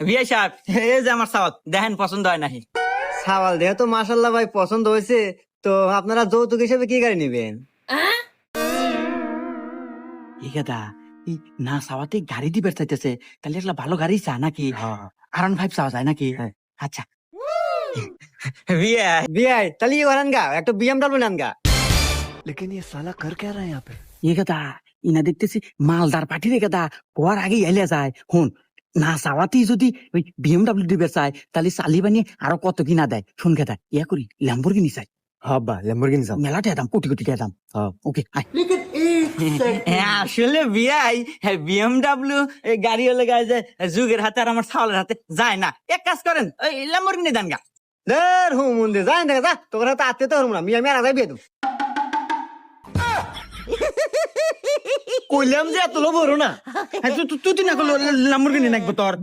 বিয়ে সাহেব, এই যে আমার সাওয়াত দেখেন পছন্দ হয় নাকি? সাওয়াল দেহ তো মাশাল্লাহ ভাই পছন্দ হয়েছে। তো আপনারা যৌতুক হিসেবে কি গাড়ি নেবেন? এই কথা এই না চাওয়াতে গাড়ি দিবে চাইতেছে, তাহলে একটা ভালো গাড়ি চা নাকি? R15 চাওয়া যায় নাকি? আচ্ছা বিয়ে বিয়াই তাহলে ই করেন গা, একটা বিএমডব্লিউ নেন গা। এই কথা ইনা দেখতেছি মালদার পার্টি রে কথা হওয়ার আগে এলে যায়। হুন, না চাওয়াতেই যদি ওই BMW দিবে চায়, তাহলে চালি বানিয়ে আরো কত কিনা দেয়। শুন কথা ইয়া করি ল্যাম্বরগিনি চাই, হব্বা ল্যাম্বরগিনি চাও। মেলাতে দাম, কোটি কোটি টাকা দাম। ওকে আয়। আসলে বিয়াই BMW গাড়ি হলে গায়ে যে যুগের হাতে আর আমার সাওয়ালের হাতে যায় না। এক কাজ করেন, ওই ল্যাম্বরগিনি দেন গা। দের হুম মুন্দে যাই দেখা যা, তোর হাতে আত্মীয় তো হরম না, মিয়া আর আগে বিয়ে দেব। কইলাম যে এত লোভ হলো না। তুই না করলো ল্যাম্বরগিনি নাকবো তোর